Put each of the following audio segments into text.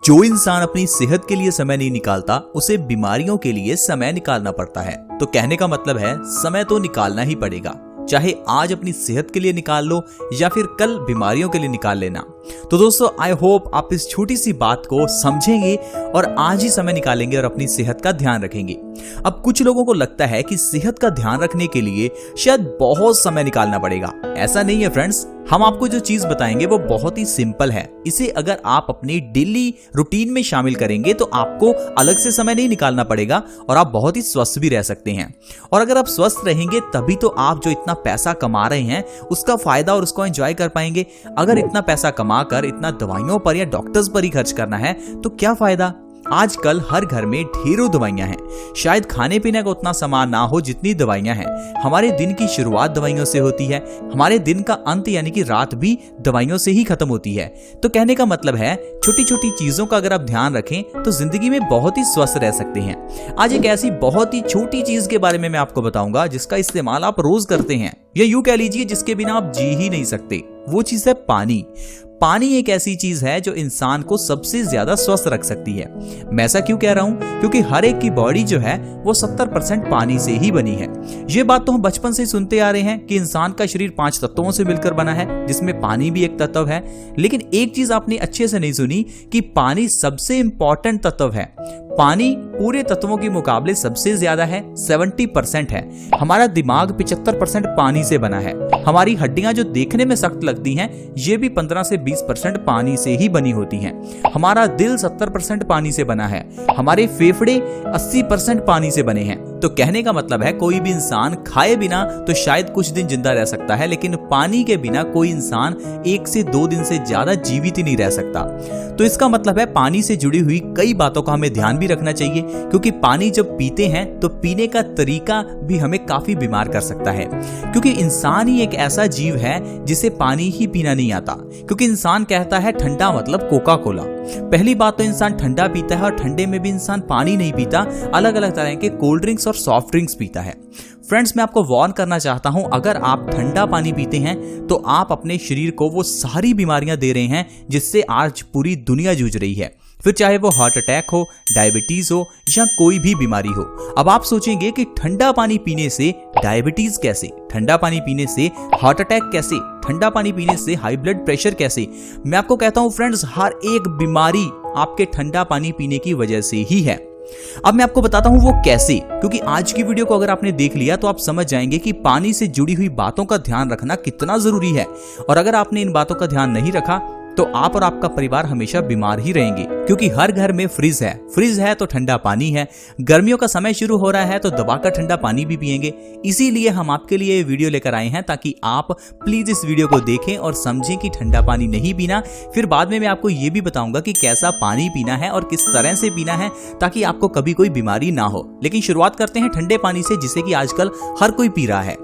जो इंसान अपनी सेहत के लिए समय नहीं निकालता उसे बीमारियों के लिए समय निकालना पड़ता है। तो कहने का मतलब है समय तो निकालना ही पड़ेगा, चाहे आज अपनी सेहत के लिए निकाल लो या फिर कल बीमारियों के लिए निकाल लेना। तो दोस्तों आई होप आप इस छोटी सी बात को समझेंगे और आज ही समय निकालेंगे और अपनी सेहत का ध्यान रखेंगे। अब कुछ लोगों को लगता है कि सेहत का ध्यान रखने के लिए शायद बहुत समय निकालना पड़ेगा। ऐसा नहीं है फ्रेंड्स, हम आपको जो चीज बताएंगे वो बहुत ही सिंपल है। इसे अगर आप अपनी डेली रूटीन में शामिल करेंगे तो आपको अलग से समय नहीं निकालना पड़ेगा और आप बहुत ही स्वस्थ भी रह सकते हैं। और अगर आप स्वस्थ रहेंगे तभी तो आप जो इतना पैसा कमा रहे हैं उसका फायदा और उसको एंजॉय कर पाएंगे। अगर इतना पैसा कमा कर इतना दवाइयों पर या डॉक्टर्स पर ही खर्च करना है तो क्या फायदा। आजकल हर घर में ढेरों दवाइयां हैं, शायद खाने पीने का उतना सामान ना हो जितनी दवाइयां हैं। हमारे दिन की शुरुआत दवाइयों से होती है, हमारे दिन का अंत यानी कि रात भी दवाइयों से ही खत्म होती है। तो कहने का मतलब है छोटी छोटी चीजों का अगर आप ध्यान रखें तो जिंदगी में बहुत ही स्वस्थ रह सकते हैं। आज एक ऐसी बहुत ही छोटी चीज के बारे में मैं आपको बताऊंगा जिसका इस्तेमाल आप रोज करते हैं या यूं कह लीजिए जिसके बिना आप जी ही नहीं सकते। वो चीज है पानी। पानी एक ऐसी चीज है जो इंसान को सबसे ज्यादा स्वस्थ रख सकती है। मैं ऐसा क्यों कह रहा हूं? क्योंकि हर एक की बॉडी जो है वो 70% पानी से ही बनी है। ये बात तो हम बचपन से सुनते आ रहे हैं कि इंसान का शरीर 5 तत्वों से मिलकर बना है, जिसमें पानी भी एक तत्व है। लेकिन एक चीज आपने अच्छे से नहीं सुनी कि पानी सबसे इंपॉर्टेंट तत्व है। पानी पूरे तत्वों के मुकाबले सबसे ज्यादा है, 70% है। हमारा दिमाग 75% पानी से बना है। हमारी हड्डियां जो देखने में सख्त लगती हैं ये भी 15 से 20% पानी से ही बनी होती हैं। हमारा दिल 70% पानी से बना है। हमारे फेफड़े 80% पानी से बने हैं। तो कहने का मतलब है कोई भी इंसान खाए बिना तो शायद कुछ दिन जिंदा रह सकता है, लेकिन पानी के बिना कोई इंसान 1 से 2 दिन से ज्यादा जीवित ही नहीं रह सकता। तो इसका मतलब है पानी से जुड़ी हुई कई बातों का हमें ध्यान भी रखना चाहिए, क्योंकि पानी जब पीते हैं तो पीने का तरीका भी हमें काफी बीमार कर सकता है। क्योंकि इंसान ही एक ऐसा जीव है जिसे पानी ही पीना नहीं आता। क्योंकि इंसान कहता है ठंडा मतलब कोका कोला। पहली बात तो इंसान ठंडा पीता है और ठंडे में भी इंसान पानी नहीं पीता, अलग अलग तरह के कोल्ड ड्रिंक्स और सॉफ्ट ड्रिंक्स पीता है। फ्रेंड्स, मैं आपको वार्न करना चाहता हूं, अगर आप ठंडा पानी पीते हैं तो आप अपने शरीर को वो सारी बीमारियां दे रहे हैं जिससे आज पूरी दुनिया जूझ रही है। फिर चाहे वो हार्ट अटैक हो, डायबिटीज हो या कोई भी बीमारी हो। अब आप सोचेंगे कि ठंडा पानी पीने से डायबिटीज कैसे, ठंडा पानी पीने से हार्ट अटैक कैसे, ठंडा पानी पीने से हाई ब्लड प्रेशर कैसे। मैं आपको कहता हूं फ्रेंड्स, हर एक बीमारी आपके ठंडा पानी पीने की वजह से ही है। अब मैं आपको बताता हूं वो कैसे, क्योंकि आज की वीडियो को अगर आपने देख लिया तो आप समझ जाएंगे कि पानी से जुड़ी हुई बातों का ध्यान रखना कितना जरूरी है। और अगर आपने इन बातों का ध्यान नहीं रखा तो आप और आपका परिवार हमेशा बीमार ही रहेंगे। क्योंकि हर घर में फ्रिज है तो ठंडा पानी है। गर्मियों का समय शुरू हो रहा है तो दबाकर ठंडा पानी भी पिएंगे। इसीलिए हम आपके लिए ये वीडियो लेकर आए हैं ताकि आप प्लीज इस वीडियो को देखें और समझें कि ठंडा पानी नहीं पीना। फिर बाद में मैं आपको ये भी बताऊंगा कि कैसा पानी पीना है और किस तरह से पीना है ताकि आपको कभी कोई बीमारी ना हो। लेकिन शुरुआत करते हैं ठंडे पानी से, जिसे कि आजकल हर कोई पी रहा है।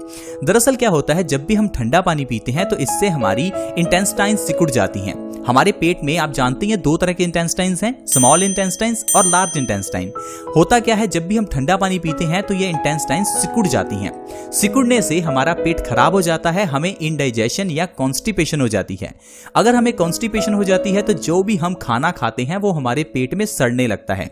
दरअसल क्या होता है, जब भी हम ठंडा पानी पीते हैं तो इससे हमारी इंटेस्टाइन सिकुड़ जाती हैं। हमारे पेट में आप जानते हैं 2 तरह के इंटेस्टाइन्स हैं, स्मॉल इंटेस्टाइन्स और लार्ज इंटेस्टाइन। होता क्या है, जब भी हम ठंडा पानी पीते हैं तो ये इंटेस्टाइन सिकुड़ जाती हैं। सिकुड़ने से हमारा पेट खराब हो जाता है, हमें इंडाइजेशन या कॉन्स्टिपेशन हो जाती है। अगर हमें कॉन्स्टिपेशन हो जाती है तो जो भी हम खाना खाते हैं वो हमारे पेट में सड़ने लगता है।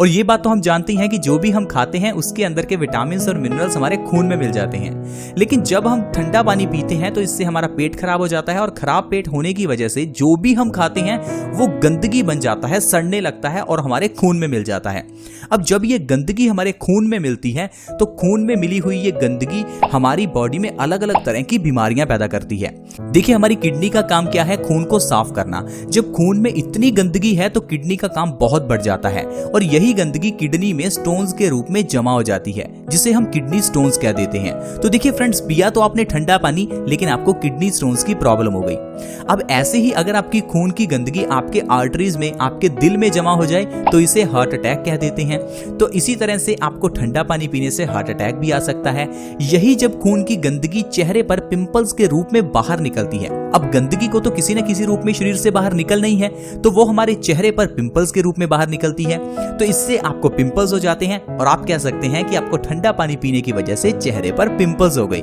और ये बात तो हम जानते हैं कि जो भी हम खाते हैं उसके अंदर के विटामिन और मिनरल्स हमारे खून में मिल जाते हैं। लेकिन जब हम ठंडा पानी पीते हैं तो इससे हमारा पेट खराब हो जाता है और खराब पेट होने की वजह से जो भी हम खाते हैं वो गंदगी बन जाता है, सड़ने लगता है और हमारे खून में मिल जाता है। अब जब ये गंदगी हमारे खून में मिलती है तो खून में मिली हुई ये गंदगी हमारी बॉडी में अलग अलग तरह की बीमारियां पैदा करती है। देखिए, हमारी किडनी का काम क्या है? खून को साफ करना। जब खून में इतनी गंदगी है तो किडनी का काम बहुत बढ़ जाता है और यही गंदगी किडनी में स्टोन्स के रूप में जमा हो जाती है, जिसे हम किडनी स्टोन्स कह देते हैं। तो देखिए फ्रेंड्स, पिया तो आपने ठंडा पानी, लेकिन आपको किडनी स्टोन्स की प्रॉब्लम हो गई। अब ऐसे ही अगर आपकी खून की गंदगी आपके आर्टरीज में, आपके दिल में जमा हो जाए तो इसे हार्ट अटैक कह देते हैं। तो इसी तरह से आपको ठंडा पानी पीने से हार्ट अटैक भी आ सकता है। यही जब खून की गंदगी चेहरे पर पिंपल्स के रूप में बाहर निकलती है। अब गंदगी को तो किसी न किसी रूप में शरीर से बाहर निकलना ही है, तो वो हमारे चेहरे पर पिंपल्स के रूप में बाहर निकलती है। तो इससे आपको पिंपल्स हो जाते हैं और आप कह सकते हैं कि आपको ठंडा पानी पीने की वजह से चेहरे पर पिंपल्स हो गई।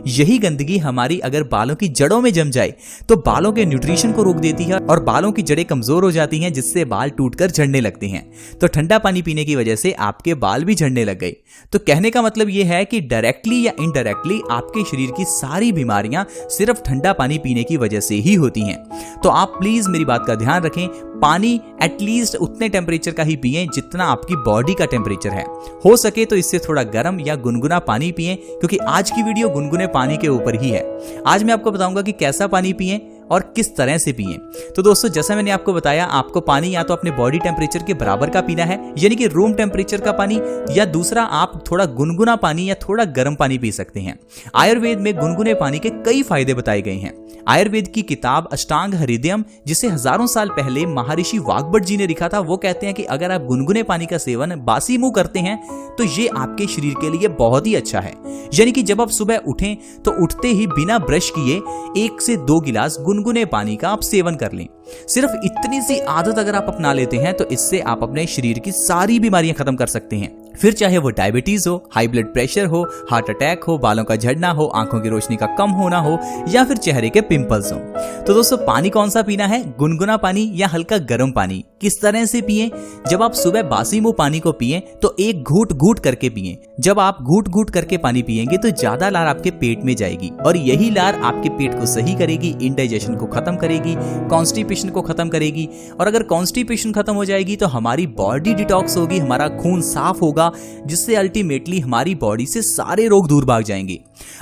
यही गंदगी हमारी अगर बालों की जड़ों में जम जाए तो बालों के न्यूट्रिशन को रोक देती है और बालों की जड़ें कमजोर हो जाती हैं, जिससे बाल टूटकर झड़ने लगते हैं। तो ठंडा पानी पीने की वजह से आपके बाल भी झड़ने लग गए। तो कहने का मतलब यह है कि डायरेक्टली या इनडायरेक्टली आपके शरीर की सारी बीमारियां सिर्फ ठंडा पानी पीने की वजह से ही होती हैं। तो आप प्लीज मेरी बात का ध्यान रखें, पानी एटलीस्ट उतने टेम्परेचर का ही पिएं जितना आपकी बॉडी का टेम्परेचर है। हो सके तो इससे थोड़ा गर्म या गुनगुना पानी पिएं, क्योंकि आज की वीडियो गुनगुने पानी के ऊपर ही है। आज मैं आपको बताऊंगा कि कैसा पानी पिएं और किस तरह से पिएं। तो दोस्तों, जैसा मैंने आपको बताया, आपको पानी या तो अपने बॉडी टेम्परेचर के बराबर का पीना है, यानी कि रूम टेम्परेचर का पानी, या दूसरा आप थोड़ा गुनगुना पानी या थोड़ा गर्म पानी पी सकते हैं। आयुर्वेद में गुनगुने पानी के कई फायदे बताए गए हैं। आयुर्वेद की किताब अष्टांग हृदयम, जिसे हजारों साल पहले महर्षि वाग्भट जी ने लिखा था, वो कहते हैं कि अगर आप गुनगुने पानी का सेवन बासी मुंह करते हैं तो ये आपके शरीर के लिए बहुत ही अच्छा है। यानी कि जब आप सुबह उठें तो उठते ही बिना ब्रश किए 1 से 2 गिलास गुनगुने पानी का आप सेवन कर लें। सिर्फ इतनी सी आदत अगर आप अपना लेते हैं तो इससे आप अपने शरीर की सारी बीमारियां खत्म कर सकते हैं। फिर चाहे वो डायबिटीज हो, हाई ब्लड प्रेशर हो, हार्ट अटैक हो, बालों का झड़ना हो, आंखों की रोशनी का कम होना हो, या फिर चेहरे के पिंपल्स हो। तो दोस्तों, पानी कौन सा पीना है, गुनगुना पानी या हल्का गर्म पानी? किस तरह से पिएं? जब आप सुबह बासी मुंह पानी को पिएं तो एक घूंट घूंट करके पिएं। जब आप घूंट घूंट करके पानी पिएंगे तो ज्यादा लार आपके पेट में जाएगी और यही लार आपके पेट को सही करेगी, इंडाइजेशन को खत्म करेगी, कॉन्स्टिपेशन को खत्म करेगी। और अगर कॉन्स्टिपेशन खत्म हो जाएगी तो हमारी बॉडी डिटॉक्स होगी, हमारा खून साफ होगा, जिससे अल्टीमेटली हमारी बॉडी से सारे रोग दूर भाग जाएंगे।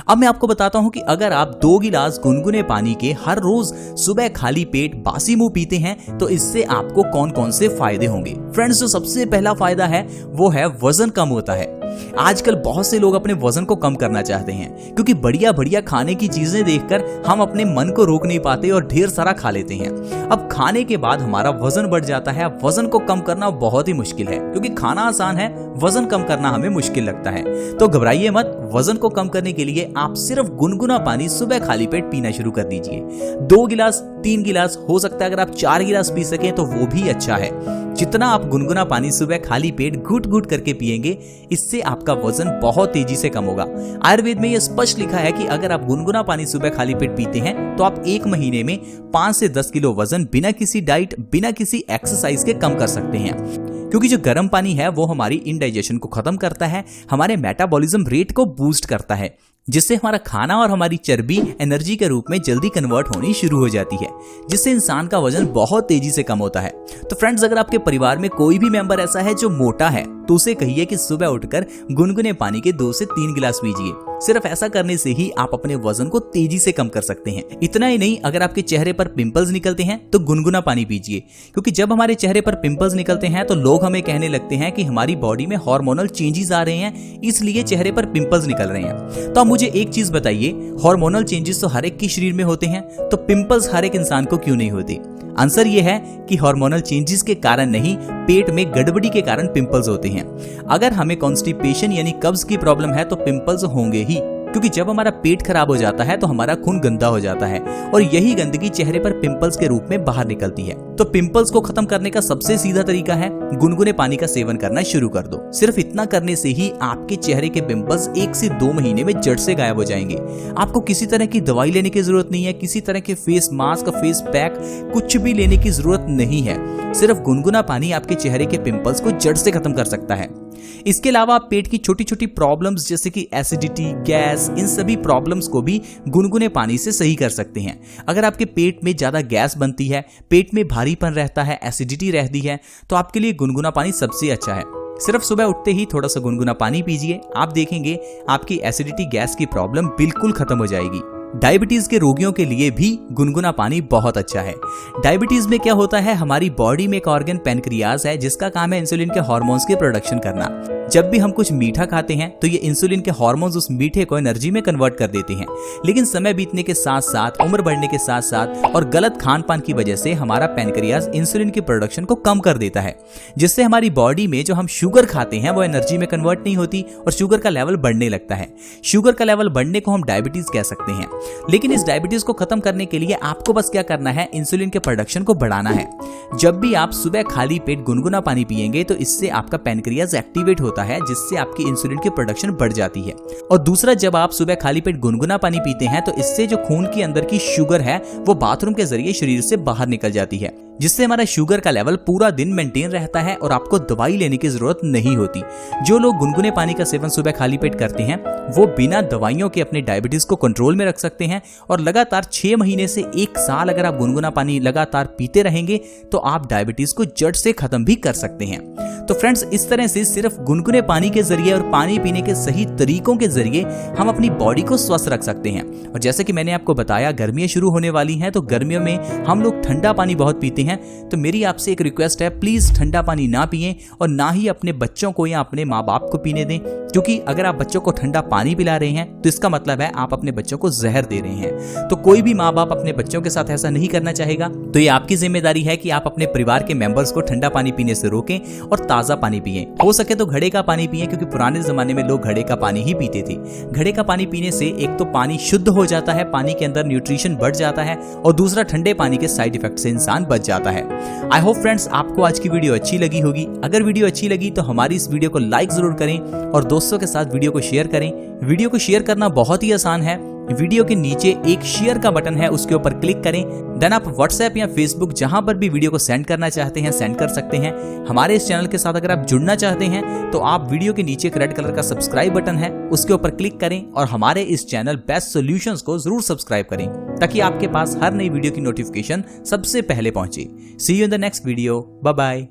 अब मैं आपको बताता हूं कि अगर आप 2 गिलास गुनगुने पानी के हर रोज सुबह खाली पेट बासी मुंह पीते हैं तो इससे आपको कौन कौन से फायदे होंगे। फ्रेंड्स, जो सबसे पहला फायदा है वो है वजन कम होता है। आजकल बहुत से लोग अपने वजन को कम करना चाहते हैं, क्योंकि बढ़िया बढ़िया खाने की चीजें देखकर हम अपने मन को रोक नहीं पाते और ढेर सारा खा लेते हैं। अब खाने के बाद हमारा वजन बढ़ जाता है। वजन को कम करना बहुत ही मुश्किल है, क्योंकि खाना आसान है, वजन कम करना हमें मुश्किल लगता है। तो घबराइए मत, वजन को कम करने के लिए आप सिर्फ गुनगुना पानी सुबह खाली पेट पीना शुरू कर दीजिए। 2 गिलास, 3 गिलास, हो सकता है अगर आप 4 गिलास पी सकें तो वो भी अच्छा है। जितना आप गुनगुना पानी सुबह खाली पेट घुट घुट करके पिएंगे, इससे आपका वजन बहुत तेजी से कम होगा। आयुर्वेद में यह स्पष्ट लिखा है कि अगर आप गुनगुना पानी सुबह खाली पेट पीते हैं तो आप 1 महीने में 5 से 10 किलो वजन बिना किसी डाइट, बिना किसी एक्सरसाइज के कम कर सकते हैं। क्योंकि जो गर्म पानी है वो हमारी इंडाइजेशन को खत्म करता है, हमारे मेटाबॉलिज्म रेट को बूस्ट करता है, जिससे हमारा खाना और हमारी चर्बी एनर्जी के रूप में जल्दी कन्वर्ट होनी शुरू हो जाती है, जिससे इंसान का वजन बहुत तेजी से कम होता है। तो फ्रेंड्स, अगर आपके परिवार में कोई भी मेंबर ऐसा है जो मोटा है तो उसे कहिए कि सुबह उठकर गुनगुने पानी के 2 से 3 गिलास पीजिए। सिर्फ ऐसा करने से ही आप अपने वजन को तेजी से कम कर सकते हैं। इतना ही नहीं, अगर आपके चेहरे पर पिंपल्स निकलते हैं तो गुनगुना पानी पीजिए, क्योंकि जब हमारे चेहरे पर पिंपल्स निकलते हैं तो लोग हमें कहने लगते हैं कि हमारी बॉडी में हार्मोनल चेंजेस आ रहे हैं, इसलिए चेहरे पर पिंपल्स निकल रहे हैं। तो आप मुझे एक चीज बताइए, हार्मोनल चेंजेस तो हर एक के शरीर में होते हैं, तो पिंपल्स हर एक इंसान को क्यों नहीं होते? आंसर ये है कि हार्मोनल चेंजेस के कारण नहीं, पेट में गड़बड़ी के कारण पिंपल्स होते हैं। अगर हमें कॉन्स्टिपेशन यानी कब्ज की प्रॉब्लम है तो पिंपल्स होंगे ही, क्योंकि जब हमारा पेट खराब हो जाता है तो हमारा खून गंदा हो जाता है और यही गंदगी चेहरे पर पिंपल्स के रूप में बाहर निकलती है। तो पिंपल्स को खत्म करने का सबसे सीधा तरीका है गुनगुने पानी का सेवन करना शुरू कर दो। सिर्फ इतना करने से ही आपके चेहरे के पिंपल्स 1 से 2 महीने में जड़ से गायब हो जाएंगे। आपको किसी तरह की दवाई लेने की जरूरत नहीं है, किसी तरह के फेस मास्क, फेस पैक, कुछ भी लेने की जरूरत नहीं है। सिर्फ गुनगुना पानी आपके चेहरे के पिंपल्स को जड़ से खत्म कर सकता है। इसके अलावा आप पेट की छोटी छोटी प्रॉब्लम्स जैसे कि एसिडिटी, गैस, इन सभी प्रॉब्लम्स को भी गुनगुने पानी से सही कर सकते हैं। अगर आपके पेट में ज्यादा गैस बनती है, पेट में भारीपन रहता है, एसिडिटी रहती है, तो आपके लिए गुनगुना पानी सबसे अच्छा है। सिर्फ सुबह उठते ही थोड़ा सा गुनगुना पानी पीजिए, आप देखेंगे आपकी एसिडिटी, गैस की प्रॉब्लम बिल्कुल खत्म हो जाएगी। डायबिटीज के रोगियों के लिए भी गुनगुना पानी बहुत अच्छा है। डायबिटीज में क्या होता है, हमारी बॉडी में एक ऑर्गन पेनक्रियाज है जिसका काम है इंसुलिन के हार्मोन्स की प्रोडक्शन करना। जब भी हम कुछ मीठा खाते हैं तो ये इंसुलिन के हार्मोन्स उस मीठे को एनर्जी में कन्वर्ट कर देते हैं। लेकिन समय बीतने के साथ साथ, उम्र बढ़ने के साथ साथ और गलत खान पान की वजह से हमारा पैनक्रियाज इंसुलिन की प्रोडक्शन को कम कर देता है, जिससे हमारी बॉडी में जो हम शुगर खाते हैं वो एनर्जी में कन्वर्ट नहीं होती और शुगर का लेवल बढ़ने लगता है। शुगर का लेवल बढ़ने को हम डायबिटीज कह सकते हैं। लेकिन इस डायबिटीज को खत्म करने के लिए आपको बस क्या करना है, इंसुलिन के प्रोडक्शन को बढ़ाना है। जब भी आप सुबह खाली पेट गुनगुना पानी पिएंगे तो इससे आपका पैनक्रियाज एक्टिवेट होता है, जिससे आपकी इंसुलिन की प्रोडक्शन बढ़ जाती है। और दूसरा, जब आप सुबह खाली पेट गुनगुना पानी पीते हैं तो इससे जो खून के अंदर की शुगर है वो बाथरूम के जरिए शरीर से बाहर निकल जाती है, जिससे हमारा शुगर का लेवल पूरा दिन मेंटेन रहता है और आपको दवाई लेने की जरूरत नहीं होती। जो लोग गुनगुने पानी का सेवन सुबह खाली पेट करते हैं वो बिना दवाइयों के अपने डायबिटीज को कंट्रोल में रख सकते हैं। और लगातार 6 महीने से 1 साल अगर आप गुनगुना पानी लगातार पीते रहेंगे तो आप डायबिटीज को जड़ से खत्म भी कर सकते हैं। तो फ्रेंड्स, इस तरह से सिर्फ गुनगुने पानी के जरिए और पानी पीने के सही तरीकों के जरिए हम अपनी बॉडी को स्वस्थ रख सकते हैं। और जैसे कि मैंने आपको बताया, गर्मियां शुरू होने वाली हैं तो गर्मियों में हम लोग ठंडा पानी बहुत पीते हैं। तो मेरी आपसे एक रिक्वेस्ट है, प्लीज ठंडा पानी ना पिएं और ना ही अपने बच्चों को या अपने माँ बाप को पीने दें, क्योंकि अगर आप बच्चों को ठंडा पानी पिला रहे हैं तो इसका मतलब है आप अपने बच्चों को जहर दे रहे हैं। तो कोई भी माँ बाप अपने बच्चों के साथ ऐसा नहीं करना चाहेगा। तो ये आपकी जिम्मेदारी है कि आप अपने परिवार के मेंबर्स को ठंडा पानी पीने से रोकें और ताजा पानी पिएं। हो सके तो घड़े का पानी पिएं, क्योंकि पुराने जमाने में लोग घड़े का पानी ही पीते थे। घड़े का पानी पीने से एक तो पानी शुद्ध हो जाता है, पानी के अंदर न्यूट्रिशन बढ़ जाता है, और दूसरा ठंडे पानी के साइड इफेक्ट से इंसान बच जाता है। आई होप फ्रेंड्स आपको आज की वीडियो अच्छी लगी होगी। अगर वीडियो अच्छी लगी तो हमारी इस वीडियो को लाइक जरूर करें और दोस्तों के साथ वीडियो को शेयर करें। वीडियो को शेयर करना बहुत ही आसान है। वीडियो के नीचे एक शेयर का बटन है, उसके ऊपर क्लिक करें। देन आप व्हाट्सएप या फेसबुक जहां पर भी वीडियो को सेंड करना चाहते हैं सेंड कर सकते हैं। हमारे इस चैनल के साथ अगर आप जुड़ना चाहते हैं तो आप वीडियो के नीचे एक रेड कलर का सब्सक्राइब बटन है, उसके ऊपर क्लिक करें और हमारे इस चैनल बेस्ट सॉल्यूशंस को जरूर सब्सक्राइब करें, ताकि आपके पास हर नई वीडियो की नोटिफिकेशन सबसे पहले पहुंचे। See you in the next video. Bye bye.